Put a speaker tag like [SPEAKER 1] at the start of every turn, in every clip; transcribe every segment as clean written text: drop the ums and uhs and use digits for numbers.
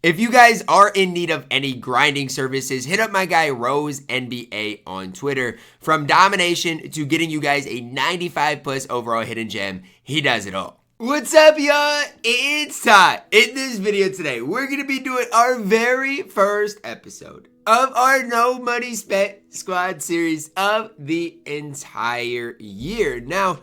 [SPEAKER 1] If you guys are in need of any grinding services, hit up my guy Rose NBA on Twitter. From domination to getting you guys a 95 plus overall hidden gem, he does it all. What's up, y'all? It's Ty. In this video today, we're going to be doing our very first episode of our No Money Spent Squad series of the entire year. Now,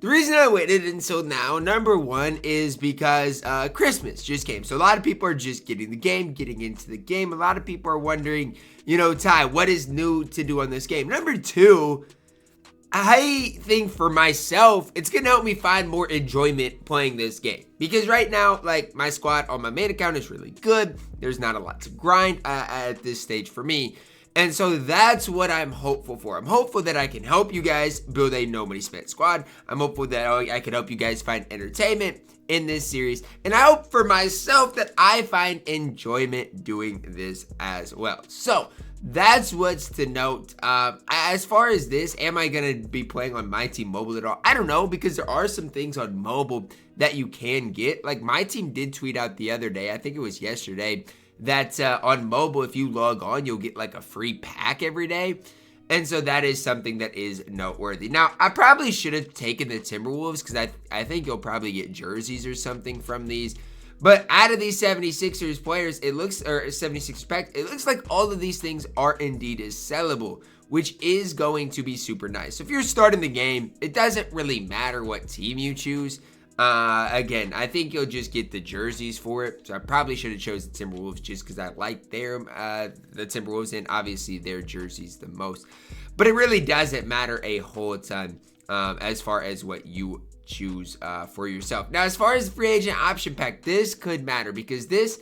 [SPEAKER 1] the reason I waited until now, number one, is because Christmas just came. So a lot of people are just getting into the game. A lot of people are wondering, Ty, what is new to do on this game? Number two, I think for myself, it's going to help me find more enjoyment playing this game. Because right now, my squad on my main account is really good. There's not a lot to grind at this stage for me. And so that's what I'm hopeful for. I'm hopeful that I can help you guys build a no money spent squad. I'm hopeful that I can help you guys find entertainment in this series. And I hope for myself that I find enjoyment doing this as well. So that's what's to note. As far as this, am I going to be playing on MyTEAM mobile at all? I don't know, because there are some things on mobile that you can get. Like MyTEAM did tweet out the other day, I think it was yesterday, that on mobile, if you log on, you'll get a free pack every day. And so that is something that is noteworthy. Now, I probably should have taken the Timberwolves because I think you'll probably get jerseys or something from these. But out of these 76ers players, or 76ers packs, it looks like all of these things are indeed sellable, which is going to be super nice. So if you're starting the game, it doesn't really matter what team you choose. Again, I think you'll just get the jerseys for it. So I probably should have chosen the Timberwolves just because I like the Timberwolves and obviously their jerseys the most. But it really doesn't matter a whole ton as far as what you choose for yourself. Now, as far as the free agent option pack, this could matter because this,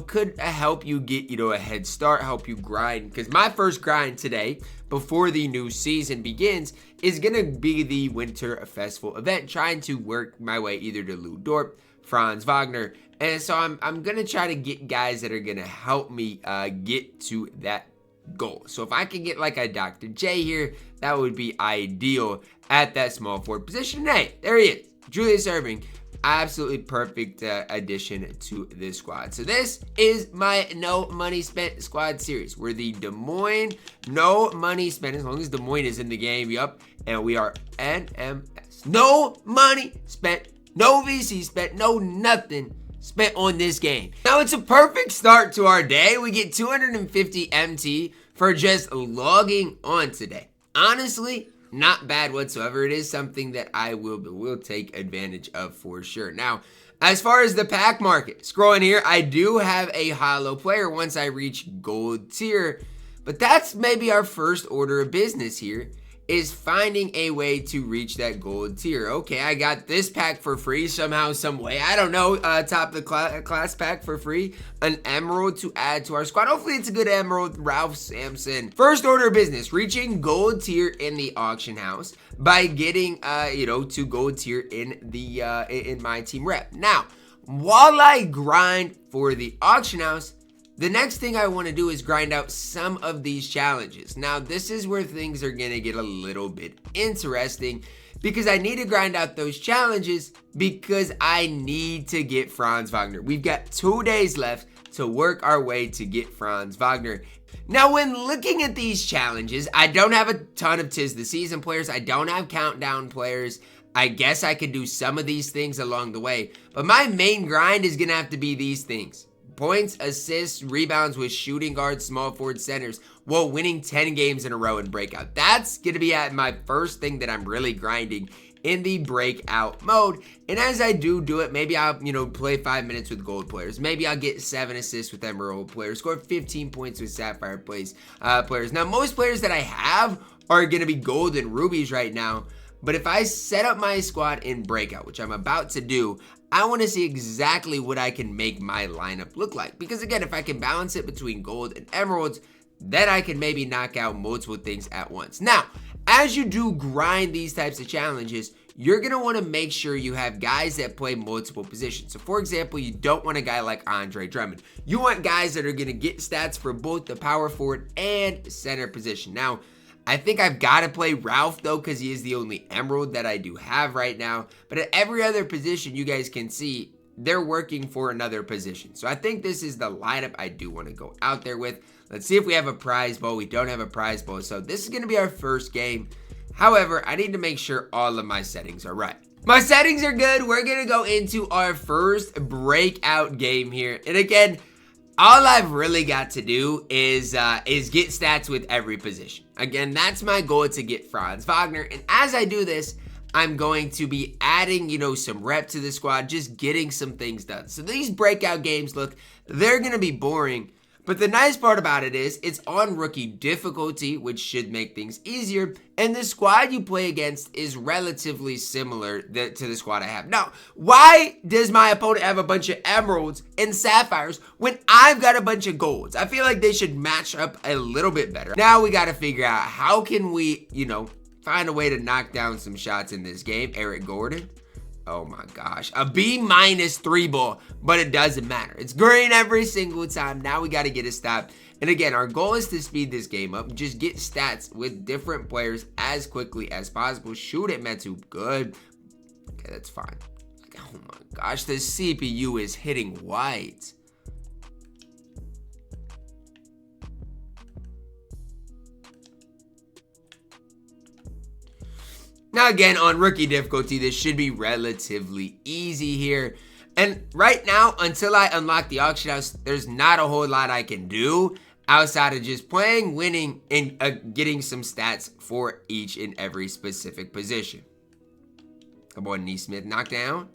[SPEAKER 1] could help you get, a head start, help you grind. Because my first grind today, before the new season begins, is going to be the Winter Festival event, trying to work my way either to Lou Dort, Franz Wagner. And so I'm going to try to get guys that are going to help me get to that goal. So if I can get a Dr. J here, that would be ideal at that small forward position. Hey, there he is, Julius Erving. Absolutely perfect addition to this squad. So this is my no money spent squad series. We're the Des Moines no money spent, as long as Des Moines is in the game. Yup. And we are NMS. No money spent, no VC spent, no nothing spent on this game. Now it's a perfect start to our day. We get 250 MT for just logging on today. Honestly, not bad whatsoever. It is something that I will take advantage of for sure. Now, as far as the pack market, scrolling here, I do have a holo player once I reach gold tier, but that's maybe our first order of business here, is finding a way to reach that gold tier. Okay, I got this pack for free somehow, some way. I don't know, top of the class pack for free. An emerald to add to our squad. Hopefully it's a good emerald. Ralph Sampson. First order of business, reaching gold tier in the auction house by getting, to gold tier in the in my team rep. Now, while I grind for the auction house, the next thing I want to do is grind out some of these challenges. Now, this is where things are going to get a little bit interesting because I need to grind out those challenges because I need to get Franz Wagner. We've got 2 days left to work our way to get Franz Wagner. Now, when looking at these challenges, I don't have a ton of 'Tis the Season players. I don't have countdown players. I guess I could do some of these things along the way, but my main grind is going to have to be these things. Points, assists, rebounds with shooting guards, small forward, centers, while winning 10 games in a row in Breakout. That's going to be at my first thing that I'm really grinding in the Breakout mode. And as I do it, maybe I'll, play 5 minutes with gold players. Maybe I'll get 7 assists with emerald players, score 15 points with sapphire players. Now, most players that I have are going to be gold and rubies right now. But if I set up my squad in Breakout, which I'm about to do, I want to see exactly what I can make my lineup look like. Because again, if I can balance it between gold and emeralds, then I can maybe knock out multiple things at once. Now, as you do grind these types of challenges, you're going to want to make sure you have guys that play multiple positions. So for example, you don't want a guy like Andre Drummond. You want guys that are going to get stats for both the power forward and center position. Now, I think I've got to play Ralph though, because he is the only emerald that I do have right now. But at every other position, you guys can see they're working for another position. So I think this is the lineup I do want to go out there with. Let's see if we have a prize bowl. We don't have a prize bowl, so this is going to be our first game. However, I need to make sure all of my settings are right. My settings are good. We're going to go into our first breakout game here. And again, all I've really got to do is get stats with every position. Again, that's my goal, to get Franz Wagner. And as I do this, I'm going to be adding, some rep to the squad, just getting some things done. So these breakout games, look, they're going to be boring. But the nice part about it is it's on rookie difficulty, which should make things easier. And the squad you play against is relatively similar to the squad I have. Now, why does my opponent have a bunch of emeralds and sapphires when I've got a bunch of golds? I feel like they should match up a little bit better. Now we got to figure out how can we, find a way to knock down some shots in this game. Eric Gordon. Oh my gosh. A B-3 ball, but it doesn't matter. It's green every single time. Now we got to get a stop. And again, our goal is to speed this game up. Just get stats with different players as quickly as possible. Shoot it, Metu. Good. Okay, that's fine. Oh my gosh. The CPU is hitting white. Now again, on rookie difficulty, this should be relatively easy here. And right now, until I unlock the auction house, there's not a whole lot I can do outside of just playing, winning, and getting some stats for each and every specific position. Come on, Neesmith, knockdown.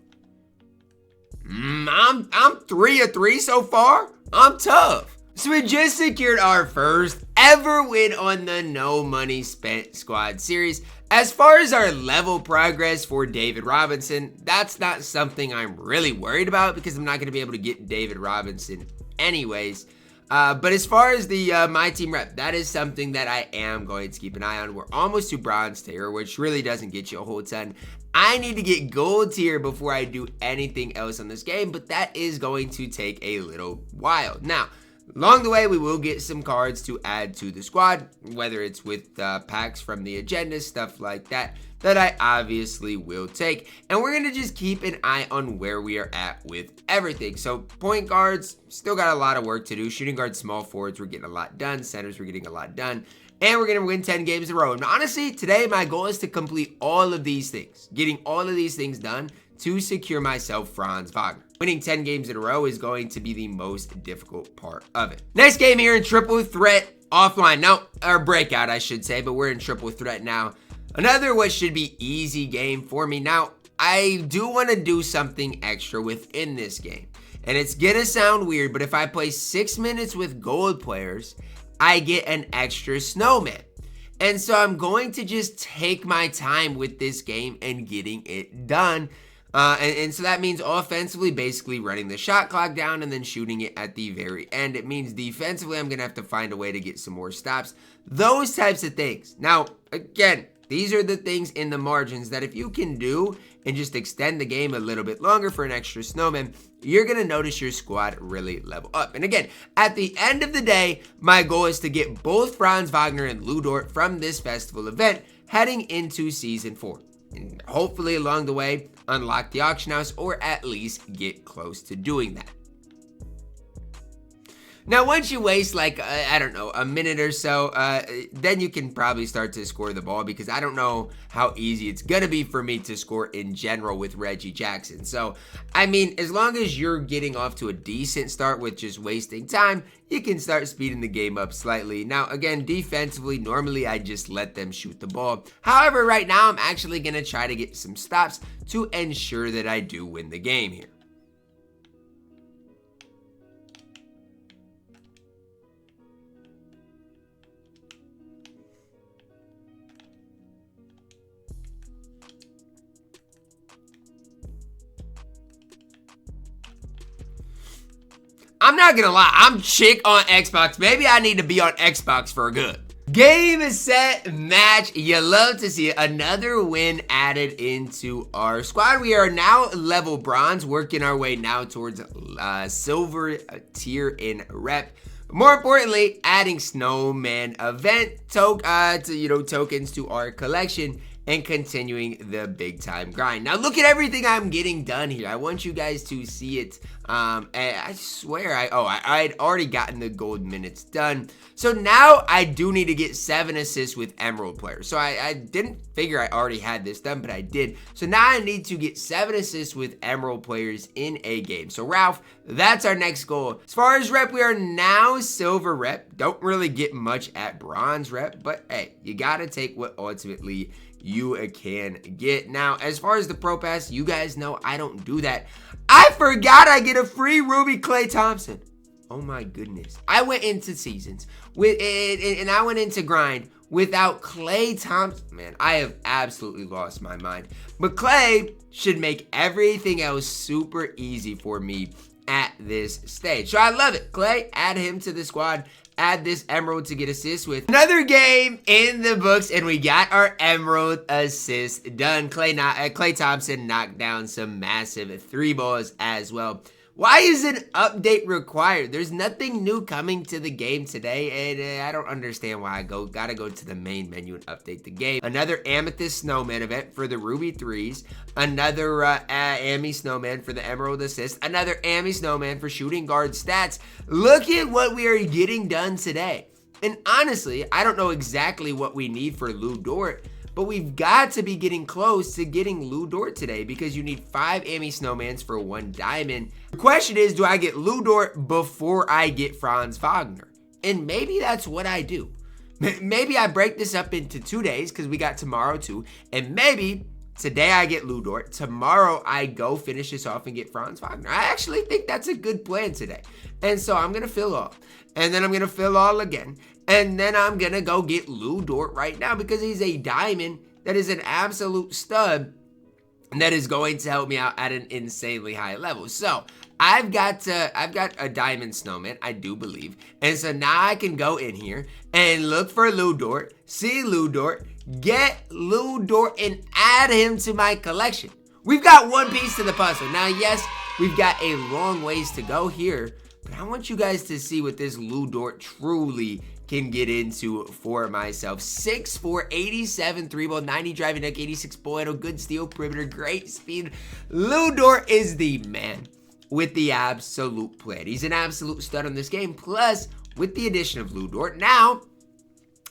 [SPEAKER 1] I'm 3 of 3 so far. I'm tough. So we just secured our first ever win on the No Money Spent Squad series. As far as our level progress for David Robinson, that's not something I'm really worried about because I'm not going to be able to get David Robinson anyways. But as far as the my team rep, that is something that I am going to keep an eye on. We're almost to bronze tier, which really doesn't get you a whole ton. I need to get gold tier before I do anything else on this game, but that is going to take a little while. Now, along the way, we will get some cards to add to the squad, whether it's with packs from the agenda, stuff like that I obviously will take. And we're going to just keep an eye on where we are at with everything. So point guards, still got a lot of work to do. Shooting guards, small forwards, we're getting a lot done. Centers, we're getting a lot done. And we're going to win 10 games in a row. And honestly, today my goal is to complete all of these things. Getting all of these things done to secure myself Franz Wagner. Winning 10 games in a row is going to be the most difficult part of it. Next game here in triple threat offline. No, or breakout, I should say, but we're in triple threat now. Another what should be easy game for me. Now, I do want to do something extra within this game. And it's gonna sound weird, but if I play 6 minutes with gold players, I get an extra snowman. And so I'm going to just take my time with this game and getting it done. And so that means offensively basically running the shot clock down and then shooting it at the very end. It means defensively I'm going to have to find a way to get some more stops. Those types of things. Now, again, these are the things in the margins that if you can do and just extend the game a little bit longer for an extra snowman, you're going to notice your squad really level up. And again, at the end of the day, my goal is to get both Franz Wagner and Lou Dort from this festival event heading into Season 4. And hopefully along the way, unlock the auction house or at least get close to doing that. Now, once you waste like, I don't know, a minute or so, then you can probably start to score the ball because I don't know how easy it's going to be for me to score in general with Reggie Jackson. So, I mean, as long as you're getting off to a decent start with just wasting time, you can start speeding the game up slightly. Now, again, defensively, normally I just let them shoot the ball. However, right now, I'm actually going to try to get some stops to ensure that I do win the game here. I'm not gonna lie, I'm chick on Xbox. Maybe I need to be on Xbox for good. Game, set, match. You love to see it. Another win added into our squad. We are now level bronze, working our way now towards silver tier in rep. More importantly, adding snowman event tokens to our collection and continuing the big time grind. Now look at everything I'm getting done here. I want you guys to see it. I swear I had already gotten the gold minutes done. So now I do need to get 7 assists with Emerald players. So I didn't figure I already had this done, but I did. So now I need to get 7 assists with Emerald players in a game. So Ralph, that's our next goal. As far as rep, we are now silver rep. Don't really get much at bronze rep, but hey, you gotta take what ultimately you can get. Now, as far as the pro pass, you guys know I don't do that. I forgot I get a free Ruby Klay Thompson. Oh my goodness. I went into seasons with and I went into grind without Klay Thompson. Man, I have absolutely lost my mind. But Klay should make everything else super easy for me at this stage. So I love it. Klay, add him to the squad. Add this Emerald to get assists with. Another game in the books, and we got our Emerald assist done. Klay Thompson knocked down some massive 3 balls as well. Why is an update required? There's nothing new coming to the game today, and I don't understand why I gotta go to the main menu and update the game. Another Amethyst Snowman event for the Ruby 3s. Another Amy Snowman for the Emerald assist. Another Amy Snowman for shooting guard stats. Look at what we are getting done today. And honestly, I don't know exactly what we need for Lou Dort, but we've got to be getting close to getting Lou Dort today because you need 5 Amy Snowmans for 1 diamond. The question is, do I get Lou Dort before I get Franz Wagner? And maybe that's what I do. Maybe I break this up into 2 days because we got tomorrow too. And maybe today I get Lou Dort. Tomorrow I go finish this off and get Franz Wagner. I actually think that's a good plan today. And so I'm going to fill all. And then I'm going to fill all again. And then I'm going to go get Lou Dort right now because he's a diamond that is an absolute stud and that is going to help me out at an insanely high level. So I've got a diamond snowman, I do believe. And so now I can go in here and look for Lou Dort, see Lou Dort, get Lou Dort, and add him to my collection. We've got one piece to the puzzle. Now, yes, we've got a long ways to go here, but I want you guys to see what this Lou Dort truly can get into for myself. 6'4", 87 3-ball, 90 driving deck, 86 ball handle, good steal perimeter, great speed. Lou Dort is the man with the absolute plan. He's an absolute stud on this game. Plus, with the addition of Lou Dort, now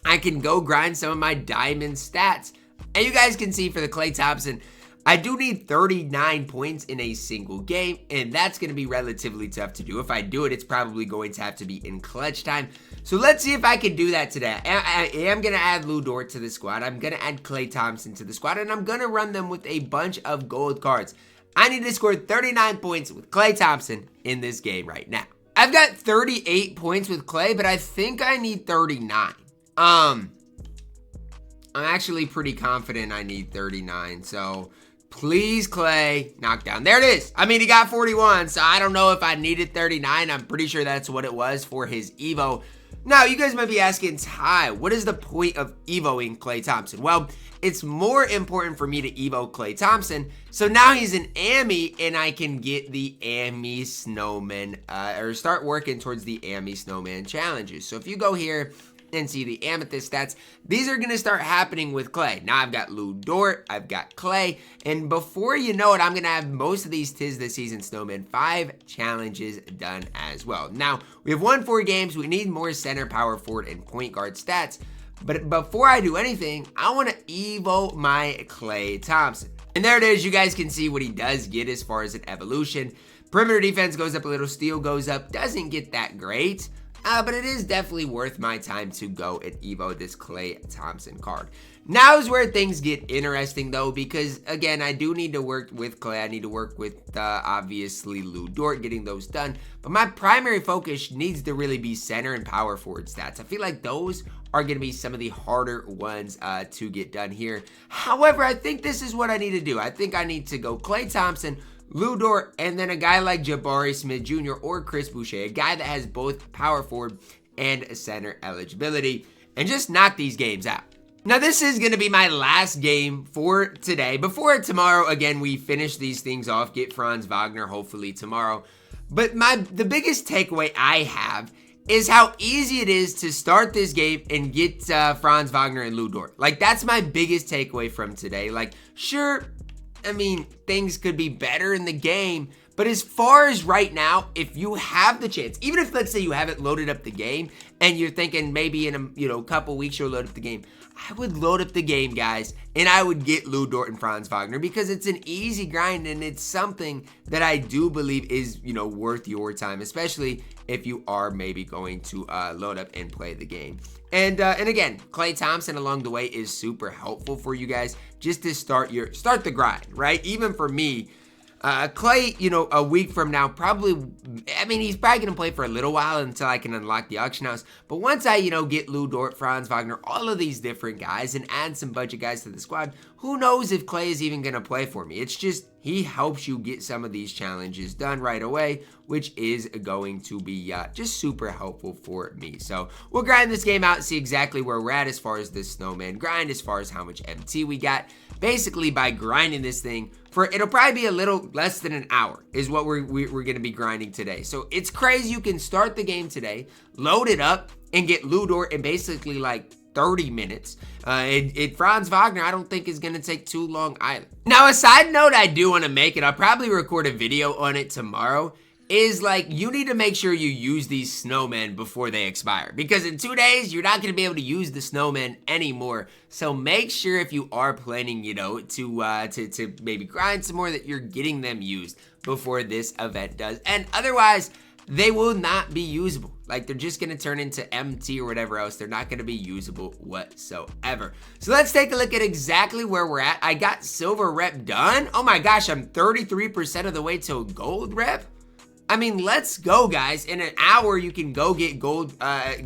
[SPEAKER 1] I can go grind some of my diamond stats. And you guys can see for the Klay Thompson, I do need 39 points in a single game, and that's going to be relatively tough to do. If I do it, it's probably going to have to be in clutch time. So let's see if I can do that today. I am going to add Lou Dort to the squad. I'm going to add Klay Thompson to the squad, and I'm going to run them with a bunch of gold cards. I need to score 39 points with Klay Thompson in this game right now. I've got 38 points with Klay, but I think I need 39. I'm actually pretty confident I need 39, so please, Klay, knock down. There it is. I mean, he got 41, so I don't know if I needed 39. I'm pretty sure that's what it was for his Evo. Now, you guys might be asking, Ty, what is the point of Evoing Klay Thompson? Well, it's more important for me to Evo Klay Thompson, so now he's an Amy, and I can get the Amy Snowman, or start working towards the Amy Snowman challenges. So if you go here and see the Amethyst stats, these are going to start happening with Klay. Now I've got Lou Dort, I've got Klay, and before you know it, I'm going to have most of these Tis the Season Snowman 5 challenges done as well. Now, we have won 4 games. We need more center, power forward, and point guard stats. But before I do anything, I want to Evo my Klay Thompson. And there it is. You guys can see what he does get as far as an evolution. Perimeter defense goes up a little, steal goes up. Doesn't get that great. But it is definitely worth my time to go and Evo this Klay Thompson card. Now is where things get interesting, though, because, again, I do need to work with Klay. I need to work with, obviously, Lou Dort, getting those done. But my primary focus needs to really be center and power forward stats. I feel like those are going to be some of the harder ones to get done here. However, I think this is what I need to do. I think I need to go Klay Thompson, Lou Dort, and then a guy like Jabari Smith Jr. or Chris Boucher, a guy that has both power forward and center eligibility, and just knock these games out. Now, this is going to be my last game for today. Before tomorrow, again, we finish these things off, get Franz Wagner hopefully tomorrow. But the biggest takeaway I have is how easy it is to start this game and get Franz Wagner and Lou Dort. Like, that's my biggest takeaway from today. Like, sure, I mean, things could be better in the game, but as far as right now, if you have the chance, even if, let's say, you haven't loaded up the game and you're thinking maybe in a couple weeks you'll load up the game, I would load up the game, guys, and I would get Lou Dort and Franz Wagner because it's an easy grind and it's something that I do believe is, worth your time, especially if you are maybe going to load up and play the game. And again, Klay Thompson along the way is super helpful for you guys just to start the grind, right? Even for me, Klay, a week from now, he's probably going to play for a little while until I can unlock the auction house. But once I, get Lou Dort, Franz Wagner, all of these different guys and add some budget guys to the squad, who knows if Klay is even going to play for me. It's just, he helps you get some of these challenges done right away, which is going to be just super helpful for me. So we'll grind this game out, see exactly where we're at as far as this snowman grind, as far as how much MT we got. Basically, by grinding this thing it'll probably be a little less than an hour is what we're going to be grinding today. So it's crazy. You can start the game today, load it up, and get Lou Dort in basically like 30 minutes. Franz Wagner, I don't think is going to take too long either. Now, a side note I do want to make, and I'll probably record a video on it tomorrow, is like you need to make sure you use these snowmen before they expire, because in 2 days you're not going to be able to use the snowmen anymore. So make sure if you are planning, to maybe grind some more, that you're getting them used before this event does, and otherwise they will not be usable. Like, they're just going to turn into MT or whatever else. They're not going to be usable whatsoever. So let's take a look at exactly where we're at. I got silver rep done. Oh my gosh, I'm 33% of the way to gold rep. I mean, let's go, guys. In an hour, you can go get gold,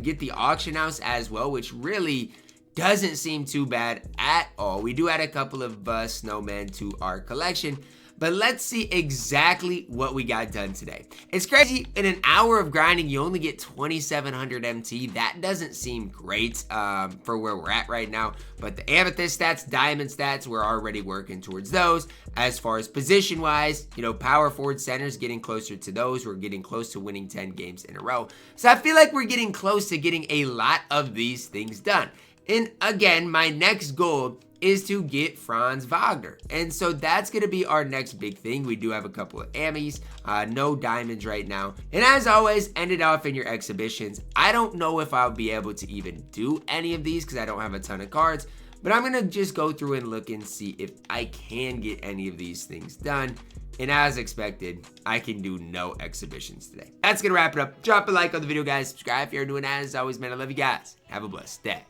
[SPEAKER 1] get the auction house as well, which really doesn't seem too bad at all. We do add a couple of snowmen to our collection, but let's see exactly what we got done today. It's crazy. In an hour of grinding, you only get 2,700 MT. That doesn't seem great for where we're at right now, but the amethyst stats, diamond stats, we're already working towards those. As far as position-wise, power forward centers, getting closer to those. We're getting close to winning 10 games in a row. So I feel like we're getting close to getting a lot of these things done. And again, my next goal is to get Franz Wagner. And so that's going to be our next big thing. We do have a couple of Ammies, no diamonds right now. And as always, end it off in your exhibitions. I don't know if I'll be able to even do any of these because I don't have a ton of cards, but I'm going to just go through and look and see if I can get any of these things done. And as expected, I can do no exhibitions today. That's going to wrap it up. Drop a like on the video, guys. Subscribe if you're doing that. As always, man, I love you guys. Have a blessed day.